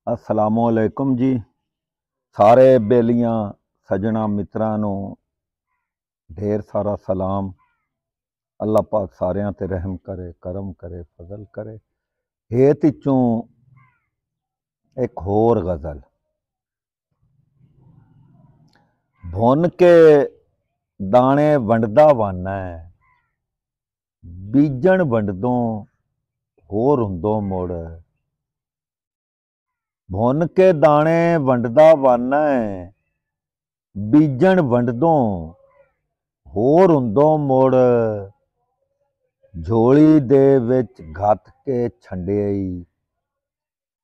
असलामुअलैकुम जी। सारे बेलियां सजना मित्रां नूं ढेर सारा सलाम। अल्लाह पाक सारियां ते रहम करे, करम करे, फजल करे। हेत चों एक होर गज़ल। भुन के दाने वंडदा वाना है, बीजण वंडदों होर हुंदो मुड़। भुन के दाने वंडदा वाना है, बीजण वंडदों होर हुंदो मुड़। झोली दे विच घत के छंडिआई,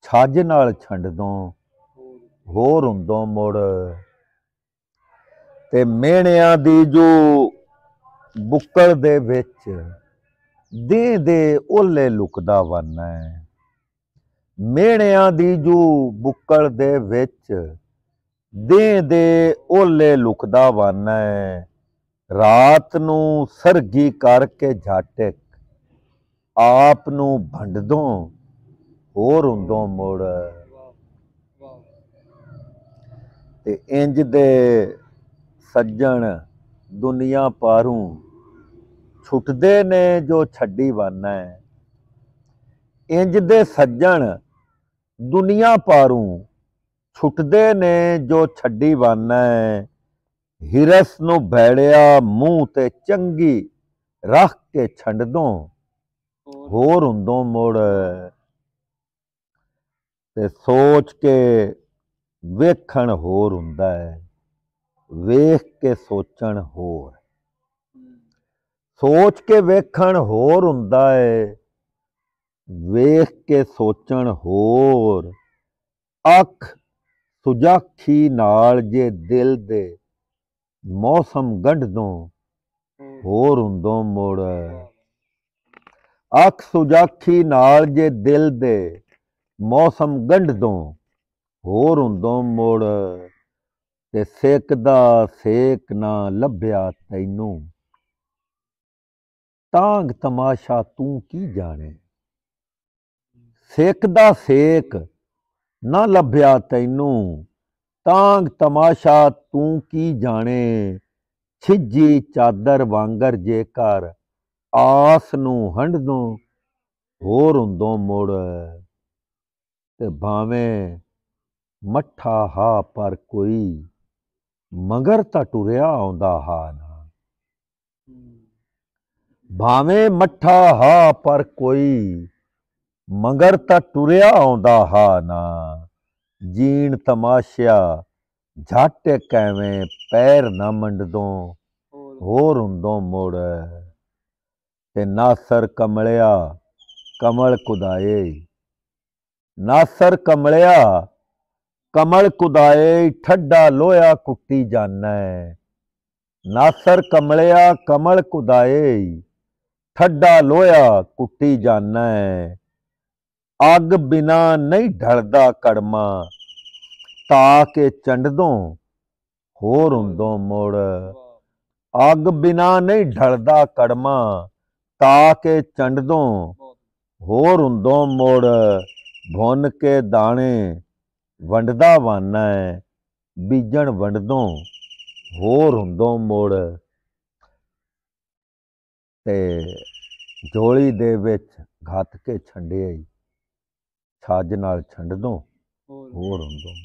छज नाल छंडदों होर हुंदो मुड़। ते मेहणिਆਂ ਦੀ जो बुक्कल दे विच देह दे ओले लुकदा वाना है। मेहणिਆਂ ਦੀ जो बुक्कल दे विच देह दे ओले लुकदा वाना है। रात नूं सरगी करके झट आप नूं भंडदों होर हुंदों मुड़। ते इंज दे सज्जण दुनिया पारूं छुटदे ने जो छड्डी वाना है। इंज दे सज्जण दुनिया पारूं छुटदे ने जो छड्डी वाना है। हिरस नूं भैड़िया मूंह ते चंगी रख के छंडदों होर हुंदों मुड़। ते सोच के वेखण होर हुंदा है, वेख के सोचण होर। सोच के वेखण होर हुंदा है, वेख के सोचण होर। अख सुजाखी नाल जे दिल दे मौसम गंढदों होर हुंदों मुड़। अख सुजाखी नाल जे दिल दे मौसम गंढदों होर हुंदों मुड़। ते सेकदा सेक ना लभ्या तैनूं, तांग तमाशा तू की जाने। सेकदा सेक ना लभ्या तैनूं, तांग तमाशा तू की जाने। छिजी चादर वांगर जेकर आस नूं हंडदों होर हुंदों मुड़। ते भावें मट्ठा हा पर कोई मगर तां टुरिया आउंदा हा ना। भावें मट्ठा हा पर कोई मगर तां टुरिया आउंदा हा ना। जीण तमाशिया झट कैवें पैर ना मंडदों होर हुंदों मुड़। ते नासर कमलिया कमल कुदाए, नासर कमलिया कमल कुदाए ठड्डा लोया कुट्टी जाना है। नासर कमलिया कमल कुदाए ठड्डा लोया कुट्टी जाना है। अग बिना नहीं ढलदा कड़मा, ताके चंडदों होर हुंदों मुड़। अग बिना नहीं ढलदा कड़मा, ताके चंडदों होर हुंदों मुड़। भुन के दाने वंडदा वाना है, बीजण वंडदों होर हुंदों मुड़। ते झोली दे विच घत के छंडिआई, छज नाल छंडदों होर हुंदों।